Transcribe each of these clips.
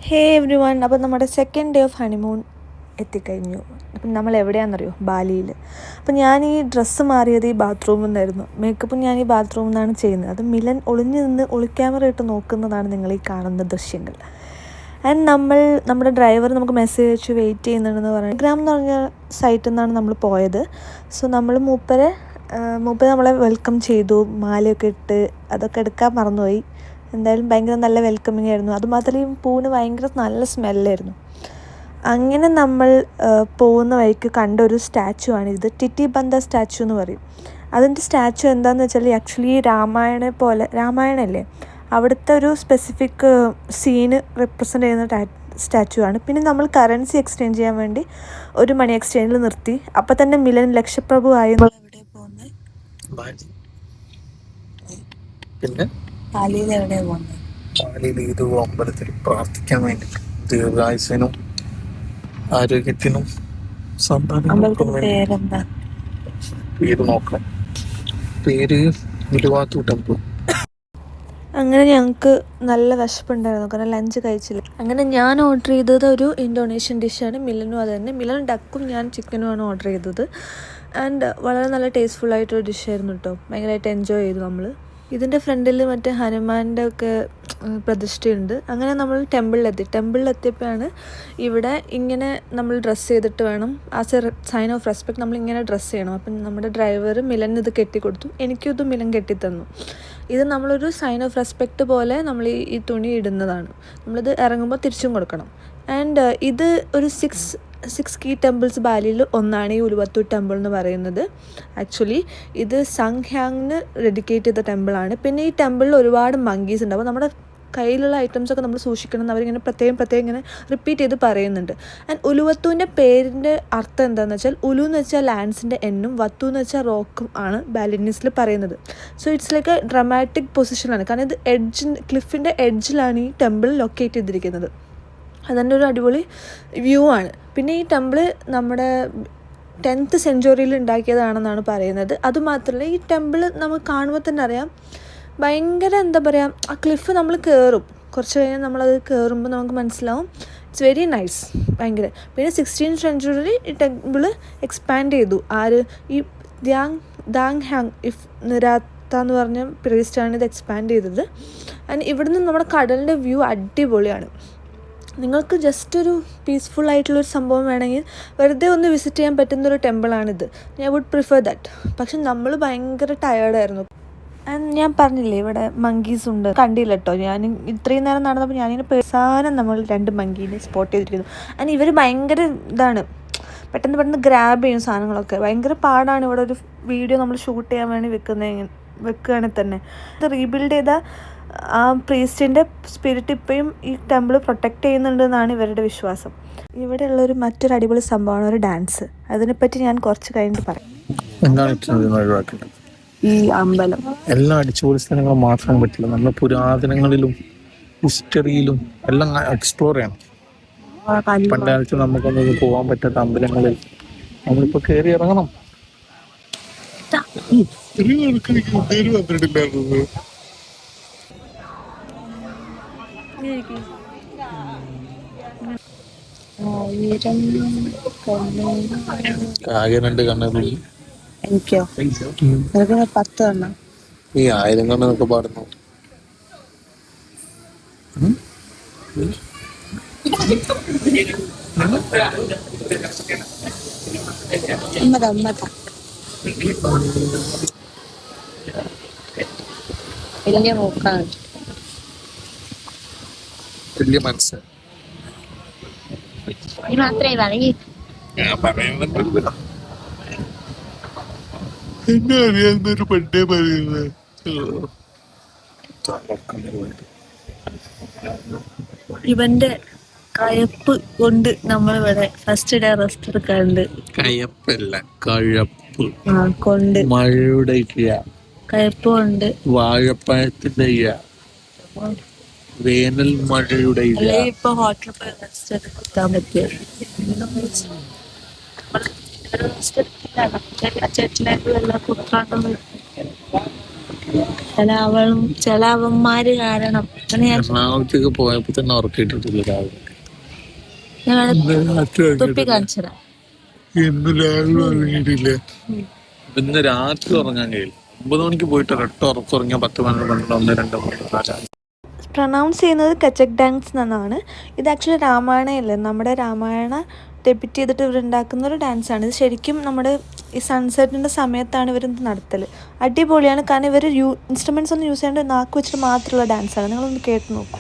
ഹേ every one, അപ്പോൾ നമ്മുടെ second day of honeymoon എത്തിക്കഴിഞ്ഞു. അപ്പം നമ്മൾ എവിടെയാണെന്നറിയോ? ബാലിയിൽ. അപ്പം ഞാൻ ഈ ഡ്രസ്സ് മാറിയത് ഈ ബാത്റൂമിൽ നിന്നായിരുന്നു. മേക്കപ്പും ഞാൻ ഈ ബാത്റൂമിൽ നിന്നാണ് ചെയ്യുന്നത്. അത് മിലൻ ഒളിഞ്ഞു നിന്ന് ഒളിക്യാമറ ഇട്ട് നോക്കുന്നതാണ് നിങ്ങൾ ഈ കാണുന്ന ദൃശ്യങ്ങൾ. ആൻഡ് നമ്മുടെ ഡ്രൈവർ നമുക്ക് മെസ്സേജ് അയച്ച് വെയിറ്റ് ചെയ്യുന്നുണ്ടെന്ന് പറഞ്ഞു. ഗ്രാം എന്ന് പറഞ്ഞ സൈറ്റിൽ നിന്നാണ് നമ്മൾ പോയത്. സോ നമ്മൾ മൂപ്പരെ നമ്മളെ വെൽക്കം ചെയ്തു, മാലയൊക്കെ ഇട്ട്. അതൊക്കെ എടുക്കാൻ മറന്നുപോയി. എന്തായാലും ഭയങ്കര നല്ല വെൽക്കമിങ് ആയിരുന്നു. അതുമാത്രമല്ല ഈ പൂവിന് ഭയങ്കര നല്ല സ്മെല്ലായിരുന്നു. അങ്ങനെ നമ്മൾ പോകുന്ന വഴിക്ക് കണ്ട ഒരു സ്റ്റാച്ചു ആണിത്. ടിറ്റി ബന്ദ സ്റ്റാച്ചു എന്ന് പറയും. അതിൻ്റെ സ്റ്റാച്ചു എന്താണെന്ന് വെച്ചാൽ ആക്ച്വലി രാമായണല്ലേ, അവിടുത്തെ ഒരു സ്പെസിഫിക് സീന് റെപ്രസെൻ്റ് ചെയ്യുന്ന സ്റ്റാച്ചു ആണ്. പിന്നെ നമ്മൾ കറൻസി എക്സ്ചേഞ്ച് ചെയ്യാൻ വേണ്ടി ഒരു മണി എക്സ്ചേഞ്ചിൽ നിർത്തി. അപ്പം തന്നെ മിലൻ ലക്ഷപ്രഭു ആയി. എവിടെയാണ് പോകുന്നത്? പിന്നെ പാലിയിൽ എവിടെയാണ് പോകുന്നത്? പാലിയിൽ ഏതോ അമ്പലത്തിൽ പ്രാർത്ഥിക്കാൻ വേണ്ടി ദീർഘായുസിനും ആരോഗ്യത്തിനും പേരെന്താ? പേര് നോക്കണം. പേര് ഗുരുവാത്തൂർ ടെമ്പിൾ. അങ്ങനെ ഞങ്ങൾക്ക് നല്ല വിശപ്പുണ്ടായിരുന്നു, കാരണം ലഞ്ച് കഴിച്ചില്ല. അങ്ങനെ ഞാൻ ഓർഡർ ചെയ്തത് ഒരു ഇന്തോനേഷ്യൻ ഡിഷാണ്. മിലനും അത് തന്നെ. മിലൻ ഡക്കും, ഞാൻ ചിക്കനുമാണ് ഓർഡർ ചെയ്തത്. ആൻഡ് വളരെ നല്ല ടേസ്റ്റ്ഫുള്ളായിട്ടൊരു ഡിഷായിരുന്നു കേട്ടോ. ഭയങ്കരമായിട്ട് എൻജോയ് ചെയ്തു നമ്മൾ. ഇതിൻ്റെ ഫ്രണ്ടിൽ മറ്റേ ഹനുമാൻ്റെ ഒക്കെ പ്രതിഷ്ഠയുണ്ട്. അങ്ങനെ നമ്മൾ ടെമ്പിളിലെത്തിയപ്പോഴാണ് ഇവിടെ ഇങ്ങനെ നമ്മൾ ഡ്രസ്സ് ചെയ്തിട്ട് വേണം, as a sign of respect നമ്മൾ ഇങ്ങനെ ഡ്രസ്സ് ചെയ്യണം. അപ്പം നമ്മുടെ ഡ്രൈവർ മിലൻ ഇത് കെട്ടിക്കൊടുത്തു. എനിക്കും ഇത് മിലൻ കെട്ടിത്തന്നു. ഇത് നമ്മളൊരു സൈൻ ഓഫ് റെസ്പെക്റ്റ് പോലെ നമ്മൾ ഈ തുണി ഇടുന്നതാണ്. നമ്മളിത് ഇറങ്ങുമ്പോൾ തിരിച്ചും കൊടുക്കണം. ആൻഡ് ഇത് ഒരു സിക്സ് കീ ടെമ്പിൾസ് ബാലിയിൽ ഒന്നാണ് ഈ ഉലുവത്തൂർ ടെമ്പിൾ എന്ന് പറയുന്നത്. ആക്ച്വലി ഇത് സംഘ്യാങ്ങിന് ഡെഡിക്കേറ്റ് ചെയ്ത ടെമ്പിളാണ്. പിന്നെ ഈ ടെമ്പിളിൽ ഒരുപാട് മങ്കീസ് ഉണ്ട്. അപ്പോൾ നമ്മുടെ കയ്യിലുള്ള ഐറ്റംസൊക്കെ നമ്മൾ സൂക്ഷിക്കണം എന്ന് അവരിങ്ങനെ പ്രത്യേകം ഇങ്ങനെ റിപ്പീറ്റ് ചെയ്ത് പറയുന്നുണ്ട്. ആൻഡ് ഉലുവത്തൂൻ്റെ പേരിൻ്റെ അർത്ഥം എന്താണെന്ന് വെച്ചാൽ, ഉലു എന്ന് വെച്ചാൽ ലാൻഡ്സിൻ്റെ എന്നും വത്തു എന്ന് വെച്ചാൽ റോക്കും ആണ് ബാലിനീസിൽ പറയുന്നത്. So it's like a dramatic പൊസിഷനാണ്, കാരണം ഇത് ക്ലിഫിൻ്റെ എഡ്ജിലാണ് ഈ ടെമ്പിൾ ലൊക്കേറ്റ് ചെയ്തിരിക്കുന്നത്. അതിൻ്റെ ഒരു അടിപൊളി വ്യൂ ആണ്. പിന്നെ ഈ ടെമ്പിൾ നമ്മുടെ 10th സെഞ്ച്വറിയിൽ ഉണ്ടാക്കിയതാണെന്നാണ് പറയുന്നത്. അതുമാത്രമല്ല ഈ ടെമ്പിൾ നമുക്ക് കാണുമ്പോൾ തന്നെ അറിയാം, ഭയങ്കര എന്താ പറയുക, ആ ക്ലിഫ് നമ്മൾ കയറും. കുറച്ച് കഴിഞ്ഞാൽ നമ്മളത് കയറുമ്പോൾ നമുക്ക് മനസ്സിലാവും ഇറ്റ്സ് വെരി നൈസ്, ഭയങ്കര. പിന്നെ 16th സെഞ്ച്വറിയിൽ ഈ ടെമ്പിൾ എക്സ്പാൻഡ് ചെയ്തു. ഈ ദാങ് ഹാങ് ഇഫ് നിരാത്ത എന്ന് പറഞ്ഞ പ്രീസ്റ്റാണ് ഇത് എക്സ്പാൻഡ് ചെയ്തത്. ആൻഡ് ഇവിടുന്ന് നമ്മുടെ കടലിൻ്റെ വ്യൂ അടിപൊളിയാണ്. നിങ്ങൾക്ക് ജസ്റ്റ് ഒരു പീസ്ഫുൾ ആയിട്ടുള്ളൊരു സംഭവം വേണമെങ്കിൽ വെറുതെ ഒന്ന് വിസിറ്റ് ചെയ്യാൻ പറ്റുന്നൊരു ടെമ്പിളാണിത്. ഞാൻ വുഡ് പ്രിഫർ ദാറ്റ്. പക്ഷെ നമ്മൾ ഭയങ്കര ടയേർഡായിരുന്നു. ആൻഡ് ഞാൻ പറഞ്ഞില്ലേ ഇവിടെ മങ്കീസ് ഉണ്ട്, കണ്ടില്ല കേട്ടോ. ഞാൻ ഇത്രയും നേരം നടന്നപ്പോൾ ഞാനിങ്ങനെ പേഴ്സാനം നമ്മൾ 2 മങ്കീനെ സ്പോട്ട് ചെയ്തിരിക്കുന്നു. ആൻഡ് ഇവർ ഭയങ്കര ഇതാണ്, പെട്ടെന്ന് ഗ്രാബ് ചെയ്യും സാധനങ്ങളൊക്കെ. ഭയങ്കര പാടാണ്. ഇവിടെ ഒരു വീഡിയോ നമ്മൾ ഷൂട്ട് ചെയ്യാൻ വേണ്ടി വെക്കുകയാണെങ്കിൽ തന്നെ ഇത് റീബിൽഡ് ചെയ്ത ആ പ്രീസ്റ്റിൻ്റെ സ്പിരിറ്റ് ഇപ്പോഴും ഈ ടെമ്പിൾ പ്രൊട്ടക്റ്റ് ചെയ്യുന്നുണ്ടെന്നാണ് ഇവരുടെ വിശ്വാസം. ഇവിടെയുള്ളൊരു മറ്റൊരു അടിപൊളി സംഭവമാണ് ഒരു ഡാൻസ്. അതിനെപ്പറ്റി ഞാൻ കുറച്ച് കഴിഞ്ഞിട്ട് പറയാം. ഈ അമ്പലം എല്ലാം അടിച്ചുപൊളി സ്ഥലങ്ങൾ മാത്രം പറ്റില്ല, നമ്മൾ പുരാതനങ്ങളിലും ഹിസ്റ്ററിയിലും എല്ലാം എക്സ്പ്ലോർ ചെയ്യണം. പണ്ട് കാലത്ത് നമുക്കൊന്നും പോകാൻ പറ്റാത്ത അമ്പലങ്ങളിൽ നമ്മളിപ്പോ കയറി ഇറങ്ങണം. ആകെ 2 കണ്ണുകൾ. എനിക്കോ? 10 എണ്ണം. ഈ 1000 കണ്ണെന്നൊക്കെ പാടുന്നു. വലിയ മൂക്കാണ്, വലിയ മനസ്സ്. ഞാൻ പറയുന്നുണ്ടല്ലോ, എന്നെ അറിയാവുന്നൊരു പണ്ടേ പറയുന്നത്. ഇവന്റെ കയപ്പ് കൊണ്ട് നമ്മളിവിടെ ഫസ്റ്റ് ഡേ റെസ്റ്റ് എടുക്കാറുണ്ട്. കയപ്പല്ല, കഴപ്പ്. കൊണ്ട് മഴയുടെ കയപ്പ് കൊണ്ട് വാഴപ്പഴത്തിന്റെ വേനൽ മഴയുടെ ഇപ്പൊ ഹോട്ടലിൽ പോയി റെസ്റ്റ് എടുക്കാൻ പറ്റിയ ചേട്ടനായിട്ട് എല്ലാ കുട്ടാണ്ടൊന്നും ചില അവന്മാര് കാരണം എറണാകുളത്തേക്ക് പോയപ്പോ തന്നെ ഉറക്കിയിട്ടിട്ടില്ല രാവിലെ. തുപ്പി കാണിച്ചതാ. ഇന്ന് രാവിലെ ഉറങ്ങിയിട്ടില്ല. ഇന്ന് രാത്രി ഉറങ്ങാൻ കഴിയില്ല. 9 മണിക്ക് പോയിട്ട് ഒരൊറ്റ ഉറങ്ങിയാൽ 10, 12, 1, 2, 3, 4. പ്രൊനൗൺസ് ചെയ്യുന്നത് കച്ചക് ഡാൻസ് എന്നാണ്. ഇത് ആക്ച്വലി രാമായണയല്ലേ, നമ്മുടെ രാമായണ ഡെബിറ്റ് ചെയ്തിട്ട് ഇവരുണ്ടാക്കുന്ന ഒരു ഡാൻസാണ്. ഇത് ശരിക്കും നമ്മുടെ ഈ സൺസെറ്റിൻ്റെ സമയത്താണ് ഇവരിത് നടത്തൽ. അടിപൊളിയാണ്. കാരണം ഇവർ ഇൻസ്ട്രുമെൻറ്റ്സ് ഒന്നും യൂസ് ചെയ്യാണ്ട് നാക്ക് വെച്ചിട്ട് മാത്രമുള്ള ഡാൻസാണ്. നിങ്ങളൊന്ന് കേട്ട് നോക്കൂ.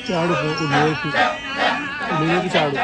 ചാടും ഉള്ളിലേക്ക് ചാടും.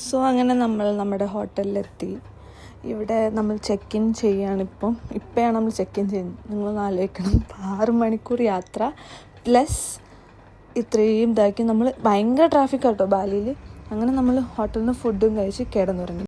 സോ അങ്ങനെ നമ്മൾ നമ്മുടെ ഹോട്ടലിലെത്തി. ഇവിടെ നമ്മൾ ചെക്ക് ഇൻ ചെയ്യുകയാണിപ്പം. ഇപ്പോഴാണ് നമ്മൾ ചെക്ക് ഇൻ ചെയ്യുന്നത്. നിങ്ങളൊന്ന് ആലോചിക്കണം, 6 മണിക്കൂർ യാത്ര പ്ലസ് ഇത്രയും ഇതാക്കി നമ്മൾ ഭയങ്കര ട്രാഫിക് ആട്ടോ ബാലിയിൽ. അങ്ങനെ നമ്മൾ ഹോട്ടലിൽ നിന്ന് ഫുഡും കഴിച്ച് കിടന്നുറങ്ങി.